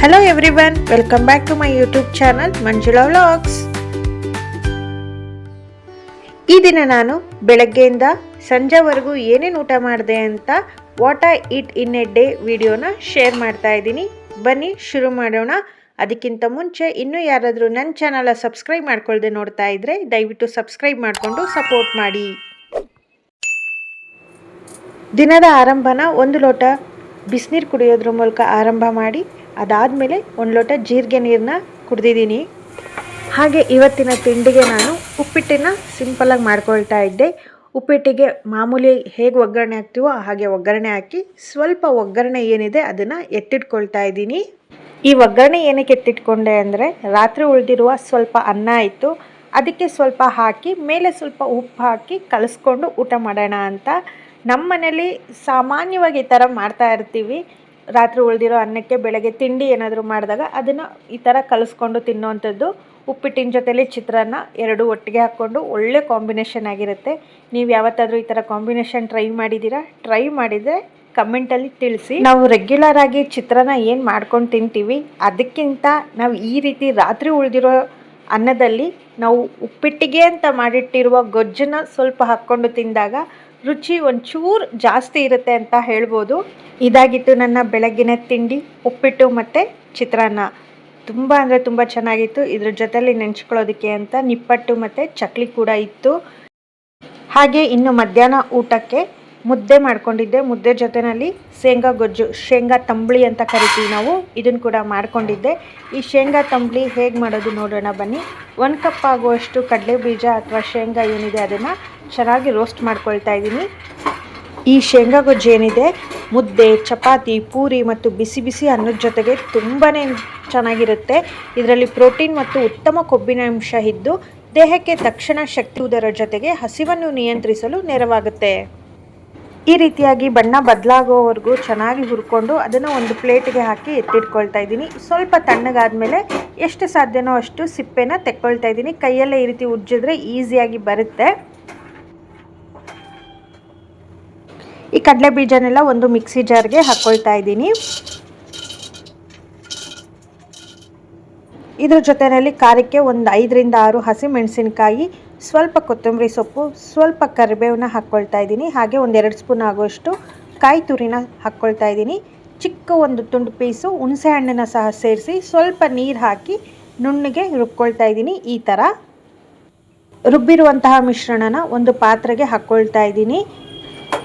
Hello everyone, welcome back to my YouTube channel Manjula Vlogs. ಈ ದಿನ ನಾನು ಬೆಳಗ್ಗೆಯಿಂದ ಸಂಜೆವರೆಗೂ ಏನೇನು ಊಟ ಮಾಡಿದೆ ಅಂತ what I eat in a day ವಿಡಿಯೋನ ಶೇರ್ ಮಾಡ್ತಾ ಇದ್ದೀನಿ. ಬನ್ನಿ ಶುರು ಮಾಡೋಣ. ಅದಕ್ಕಿಂತ ಮುಂಚೆ ಇನ್ನೂ ಯಾರಾದರೂ ನನ್ನ ಚಾನಲ್ ಸಬ್ಸ್ಕ್ರೈಬ್ ಮಾಡ್ಕೊಳ್ಳದೆ ನೋಡ್ತಾ ಇದ್ರೆ ದಯವಿಟ್ಟು ಸಬ್ಸ್ಕ್ರೈಬ್ ಮಾಡಿಕೊಂಡು ಸಪೋರ್ಟ್ ಮಾಡಿ. ದಿನದ ಆರಂಭನ ಒಂದು ಲೋಟ ಬಿಸಿನೀರು ಕುಡಿಯೋದ್ರ ಮೂಲಕ ಆರಂಭ ಮಾಡಿ ಅದಾದಮೇಲೆ ಒಂದು ಲೋಟ ಜೀರಿಗೆ ನೀರನ್ನ ಕುಡಿದಿದ್ದೀನಿ. ಹಾಗೆ ಇವತ್ತಿನ ತಿಂಡಿಗೆ ನಾನು ಉಪ್ಪಿಟ್ಟನ್ನು ಸಿಂಪಲಾಗಿ ಮಾಡ್ಕೊಳ್ತಾ ಇದ್ದೆ. ಉಪ್ಪಿಟ್ಟಿಗೆ ಮಾಮೂಲಿ ಹೇಗೆ ಒಗ್ಗರಣೆ ಹಾಕ್ತೀವೋ ಹಾಗೆ ಒಗ್ಗರಣೆ ಹಾಕಿ ಸ್ವಲ್ಪ ಒಗ್ಗರಣೆ ಏನಿದೆ ಅದನ್ನು ಎತ್ತಿಟ್ಕೊಳ್ತಾ ಇದ್ದೀನಿ. ಈ ಒಗ್ಗರಣೆ ಏನಕ್ಕೆ ಎತ್ತಿಟ್ಕೊಂಡೆ ಅಂದರೆ ರಾತ್ರಿ ಉಳಿದಿರುವ ಸ್ವಲ್ಪ ಅನ್ನ ಇತ್ತು, ಅದಕ್ಕೆ ಸ್ವಲ್ಪ ಹಾಕಿ ಮೇಲೆ ಸ್ವಲ್ಪ ಉಪ್ಪು ಹಾಕಿ ಕಲಿಸ್ಕೊಂಡು ಊಟ ಮಾಡೋಣ ಅಂತ. ನಮ್ಮ ಮನೇಲಿ ಸಾಮಾನ್ಯವಾಗಿ ಈ ಥರ ಮಾಡ್ತಾ ಇರ್ತೀವಿ. ರಾತ್ರಿ ಉಳಿದಿರೋ ಅನ್ನಕ್ಕೆ ಬೆಳಗ್ಗೆ ತಿಂಡಿ ಏನಾದರೂ ಮಾಡಿದಾಗ ಅದನ್ನು ಈ ಥರ ಕಲಿಸ್ಕೊಂಡು ತಿನ್ನೋವಂಥದ್ದು. ಉಪ್ಪಿಟ್ಟಿನ ಜೊತೆಲಿ ಚಿತ್ರಾನ್ನ ಎರಡು ಒಟ್ಟಿಗೆ ಹಾಕ್ಕೊಂಡು ಒಳ್ಳೆ ಕಾಂಬಿನೇಷನ್ ಆಗಿರುತ್ತೆ. ನೀವು ಯಾವತ್ತಾದರೂ ಈ ಥರ ಕಾಂಬಿನೇಷನ್ ಟ್ರೈ ಮಾಡಿದ್ದೀರಾ? ಟ್ರೈ ಮಾಡಿದರೆ ಕಮೆಂಟಲ್ಲಿ ತಿಳಿಸಿ. ನಾವು ರೆಗ್ಯುಲರ್ ಆಗಿ ಚಿತ್ರಾನ್ನ ಏನು ಮಾಡ್ಕೊಂಡು ತಿಂತೀವಿ ಅದಕ್ಕಿಂತ ನಾವು ಈ ರೀತಿ ರಾತ್ರಿ ಉಳಿದಿರೋ ಅನ್ನದಲ್ಲಿ ನಾವು ಉಪ್ಪಿಟ್ಟಿಗೆ ಅಂತ ಮಾಡಿಟ್ಟಿರುವ ಗೊಜ್ಜನ್ನು ಸ್ವಲ್ಪ ಹಾಕ್ಕೊಂಡು ತಿಂದಾಗ ರುಚಿ ಒಂಚೂರು ಜಾಸ್ತಿ ಇರುತ್ತೆ ಅಂತ ಹೇಳ್ಬೋದು. ಇದಾಗಿತ್ತು ನನ್ನ ಬೆಳಗ್ಗಿನ ತಿಂಡಿ, ಉಪ್ಪಿಟ್ಟು ಮತ್ತು ಚಿತ್ರಾನ್ನ. ತುಂಬ ಅಂದರೆ ತುಂಬ ಚೆನ್ನಾಗಿತ್ತು. ಇದ್ರ ಜೊತೆಲಿ ನೆಂಚ್ಕೊಳ್ಳೋದಕ್ಕೆ ಅಂತ ನಿಪ್ಪಟ್ಟು ಮತ್ತು ಚಕ್ಲಿ ಕೂಡ ಇತ್ತು. ಹಾಗೆ ಇನ್ನು ಮಧ್ಯಾಹ್ನ ಊಟಕ್ಕೆ ಮುದ್ದೆ ಮಾಡ್ಕೊಂಡಿದ್ದೆ. ಮುದ್ದೆ ಜೊತೆಯಲ್ಲಿ ಶೇಂಗಾ ಗೊಜ್ಜು, ಶೇಂಗಾ ತಂಬಳಿ ಅಂತ ಕರಿತೀವಿ ನಾವು, ಇದನ್ನು ಕೂಡ ಮಾಡ್ಕೊಂಡಿದ್ದೆ. ಈ ಶೇಂಗಾ ತಂಬಳಿ ಹೇಗೆ ಮಾಡೋದು ನೋಡೋಣ ಬನ್ನಿ. 1 ಕಪ್ ಆಗುವಷ್ಟು ಕಡಲೆ ಬೀಜ ಅಥವಾ ಶೇಂಗಾ ಏನಿದೆ ಅದನ್ನು ಚೆನ್ನಾಗಿ ರೋಸ್ಟ್ ಮಾಡ್ಕೊಳ್ತಾ ಇದ್ದೀನಿ. ಈ ಶೇಂಗಾ ಗೊಜ್ಜು ಏನಿದೆ ಮುದ್ದೆ, ಚಪಾತಿ, ಪೂರಿ ಮತ್ತು ಬಿಸಿ ಬಿಸಿ ಅನ್ನದ ಜೊತೆಗೆ ತುಂಬಾ ಚೆನ್ನಾಗಿರುತ್ತೆ. ಇದರಲ್ಲಿ ಪ್ರೋಟೀನ್ ಮತ್ತು ಉತ್ತಮ ಕೊಬ್ಬಿನ ಅಂಶ ಇದ್ದು ದೇಹಕ್ಕೆ ತಕ್ಷಣ ಶಕ್ತಿ ಉದರ ಜೊತೆಗೆ ಹಸಿವನ್ನು ನಿಯಂತ್ರಿಸಲು ನೆರವಾಗುತ್ತೆ. ಈ ರೀತಿಯಾಗಿ ಬಣ್ಣ ಬದಲಾಗೋವರೆಗೂ ಚೆನ್ನಾಗಿ ಹುರ್ಕೊಂಡು ಅದನ್ನು ಒಂದು ಪ್ಲೇಟಿಗೆ ಹಾಕಿ ಎತ್ತಿಟ್ಕೊಳ್ತಾ ಇದ್ದೀನಿ. ಸ್ವಲ್ಪ ತಣ್ಣಗಾದ್ಮೇಲೆ ಎಷ್ಟು ಸಾಧ್ಯನೋ ಅಷ್ಟು ಸಿಪ್ಪೆನ ತೆಕ್ಕೊಳ್ತಾ ಇದ್ದೀನಿ. ಕೈಯಲ್ಲೇ ಈ ರೀತಿ ಉಜ್ಜಿದ್ರೆ ಈಸಿಯಾಗಿ ಬರುತ್ತೆ. ಈ ಕಡಲೆ ಬೀಜನೆಲ್ಲ ಒಂದು ಮಿಕ್ಸಿ ಜಾರ್ಗೆ ಹಾಕ್ಕೊಳ್ತಾ ಇದ್ದೀನಿ. ಇದ್ರ ಜೊತೆಯಲ್ಲಿ ಖಾರಕ್ಕೆ ಒಂದು 5ರಿಂದ 6 ಹಸಿ ಮೆಣಸಿನಕಾಯಿ, ಸ್ವಲ್ಪ ಕೊತ್ತಂಬರಿ ಸೊಪ್ಪು, ಸ್ವಲ್ಪ ಕರಿಬೇವನ್ನ ಹಾಕ್ಕೊಳ್ತಾ ಇದ್ದೀನಿ. ಹಾಗೆ ಒಂದು 2 ಸ್ಪೂನ್ ಆಗುವಷ್ಟು ಕಾಯಿ ತುರಿನ ಹಾಕ್ಕೊಳ್ತಾ ಇದ್ದೀನಿ. ಚಿಕ್ಕ ಒಂದು ತುಂಡು ಪೀಸು ಹುಣಸೆ ಹಣ್ಣನ್ನು ಸಹ ಸೇರಿಸಿ ಸ್ವಲ್ಪ ನೀರು ಹಾಕಿ ನುಣ್ಣಗೆ ರುಬ್ಕೊಳ್ತಾ ಇದ್ದೀನಿ. ಈ ಥರ ರುಬ್ಬಿರುವಂತಹ ಮಿಶ್ರಣನ ಒಂದು ಪಾತ್ರೆಗೆ ಹಾಕ್ಕೊಳ್ತಾ ಇದ್ದೀನಿ.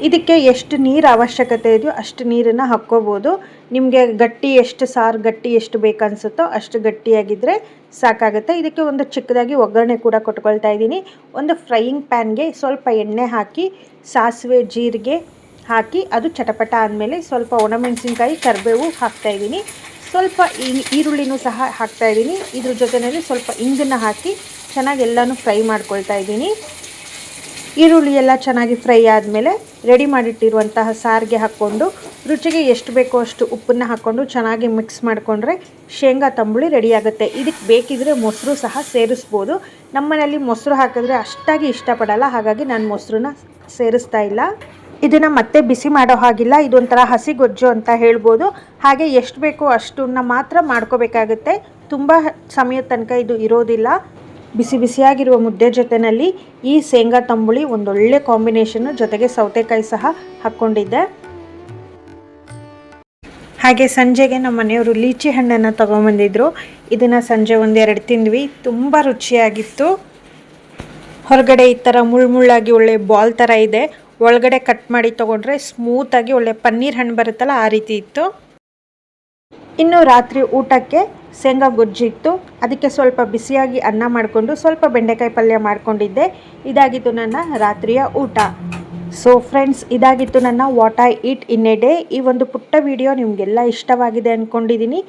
ಇದಕ್ಕೆ ಎಷ್ಟು ನೀರು ಅವಶ್ಯಕತೆ ಇದೆಯೋ ಅಷ್ಟು ನೀರನ್ನು ಹಾಕ್ಕೋಬೋದು. ನಿಮಗೆ ಗಟ್ಟಿ ಎಷ್ಟು ಸಾರು ಗಟ್ಟಿ ಎಷ್ಟು ಬೇಕನ್ಸುತ್ತೋ ಅಷ್ಟು ಗಟ್ಟಿಯಾಗಿದ್ದರೆ ಸಾಕಾಗುತ್ತೆ. ಇದಕ್ಕೆ ಒಂದು ಚಿಕ್ಕದಾಗಿ ಒಗ್ಗರಣೆ ಕೂಡ ಕೊಟ್ಕೊಳ್ತಾ ಇದ್ದೀನಿ. ಒಂದು ಫ್ರೈಯಿಂಗ್ ಪ್ಯಾನ್ಗೆ ಸ್ವಲ್ಪ ಎಣ್ಣೆ ಹಾಕಿ ಸಾಸಿವೆ ಜೀರಿಗೆ ಹಾಕಿ ಅದು ಚಟಪಟ ಆದಮೇಲೆ ಸ್ವಲ್ಪ ಒಣಮೆಣಸಿನ್ಕಾಯಿ ಕರಿಬೇವು ಹಾಕ್ತಾಯಿದ್ದೀನಿ. ಸ್ವಲ್ಪ ಈರುಳ್ಳಿನೂ ಸಹ ಹಾಕ್ತಾಯಿದ್ದೀನಿ. ಇದ್ರ ಜೊತೆಯಲ್ಲಿ ಸ್ವಲ್ಪ ಇಂಗನ್ನು ಹಾಕಿ ಚೆನ್ನಾಗಿ ಎಲ್ಲನೂ ಫ್ರೈ ಮಾಡ್ಕೊಳ್ತಾ ಇದ್ದೀನಿ. ಈರುಳ್ಳಿ ಎಲ್ಲ ಚೆನ್ನಾಗಿ ಫ್ರೈ ಆದಮೇಲೆ ರೆಡಿ ಮಾಡಿಟ್ಟಿರುವಂತಹ ಸಾರಿಗೆ ಹಾಕ್ಕೊಂಡು ರುಚಿಗೆ ಎಷ್ಟು ಬೇಕೋ ಅಷ್ಟು ಉಪ್ಪನ್ನು ಹಾಕ್ಕೊಂಡು ಚೆನ್ನಾಗಿ ಮಿಕ್ಸ್ ಮಾಡಿಕೊಂಡ್ರೆ ಶೇಂಗಾ ತಂಬುಳಿ ರೆಡಿ ಆಗುತ್ತೆ. ಇದಕ್ಕೆ ಬೇಕಿದ್ರೆ ಮೊಸರು ಸಹ ಸೇರಿಸ್ಬೋದು. ನಮ್ಮನೇಲಿ ಮೊಸರು ಹಾಕಿದ್ರೆ ಅಷ್ಟಾಗಿ ಇಷ್ಟಪಡಲ್ಲ, ಹಾಗಾಗಿ ನಾನು ಮೊಸರನ್ನ ಸೇರಿಸ್ತಾ ಇಲ್ಲ. ಇದನ್ನು ಮತ್ತೆ ಬಿಸಿ ಮಾಡೋ ಹಾಗಿಲ್ಲ, ಇದೊಂಥರ ಹಸಿ ಗೊಜ್ಜು ಅಂತ ಹೇಳ್ಬೋದು. ಹಾಗೆ ಎಷ್ಟು ಬೇಕೋ ಅಷ್ಟನ್ನ ಮಾತ್ರ ಮಾಡ್ಕೋಬೇಕಾಗುತ್ತೆ. ತುಂಬ ಸಮಯದ ತನಕ ಇದು ಇರೋದಿಲ್ಲ. ಬಿಸಿ ಬಿಸಿಯಾಗಿರುವ ಮುದ್ದೆ ಜೊತೆಯಲ್ಲಿ ಈ ಶೇಂಗಾ ತಂಬುಳಿ ಒಂದೊಳ್ಳೆ ಕಾಂಬಿನೇಷನ್ನು, ಜೊತೆಗೆ ಸೌತೆಕಾಯಿ ಸಹ ಹಾಕ್ಕೊಂಡಿದ್ದೆ. ಹಾಗೆ ಸಂಜೆಗೆ ನಮ್ಮ ಮನೆಯವರು ಲೀಚಿ ಹಣ್ಣನ್ನು ತೊಗೊಂಬಂದಿದ್ರು. ಇದನ್ನು ಸಂಜೆ 1-2 ತಿಂದ್ವಿ. ತುಂಬ ರುಚಿಯಾಗಿತ್ತು. ಹೊರಗಡೆ ಈ ಥರ ಮುಳ್ಳುಮುಳ್ಳಾಗಿ ಒಳ್ಳೆ ಬಾಲ್ ಥರ ಇದೆ, ಒಳಗಡೆ ಕಟ್ ಮಾಡಿ ತೊಗೊಂಡ್ರೆ ಸ್ಮೂತಾಗಿ ಒಳ್ಳೆ ಪನ್ನೀರ್ ಹಣ್ಣು ಬರುತ್ತಲ್ಲ ಆ ರೀತಿ ಇತ್ತು. ಇನ್ನು ರಾತ್ರಿ ಊಟಕ್ಕೆ ಶೇಂಗಾ ಗೊಜ್ಜು ಇತ್ತು. ಅದಕ್ಕೆ ಸ್ವಲ್ಪ ಬಿಸಿಯಾಗಿ ಅನ್ನ ಮಾಡಿಕೊಂಡು ಸ್ವಲ್ಪ ಬೆಂಡೆಕಾಯಿ ಪಲ್ಯ ಮಾಡ್ಕೊಂಡಿದ್ದೆ. ಇದಾಗಿತ್ತು ನನ್ನ ರಾತ್ರಿಯ ಊಟ. ಸೊ ಫ್ರೆಂಡ್ಸ್, ಇದಾಗಿತ್ತು ನನ್ನ what I eat in a day. ಈ ಒಂದು ಪುಟ್ಟ ವಿಡಿಯೋ ನಿಮಗೆಲ್ಲ ಇಷ್ಟವಾಗಿದೆ ಅಂದ್ಕೊಂಡಿದ್ದೀನಿ.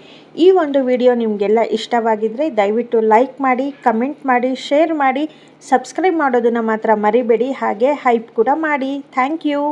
ಈ ಒಂದು ವಿಡಿಯೋ ನಿಮಗೆಲ್ಲ ಇಷ್ಟವಾಗಿದ್ದರೆ ದಯವಿಟ್ಟು ಲೈಕ್ ಮಾಡಿ, ಕಮೆಂಟ್ ಮಾಡಿ, ಶೇರ್ ಮಾಡಿ, ಸಬ್ಸ್ಕ್ರೈಬ್ ಮಾಡೋದನ್ನು ಮಾತ್ರ ಮರಿಬೇಡಿ. ಹಾಗೆ ಹೈಪ್ ಕೂಡ ಮಾಡಿ. Thank you.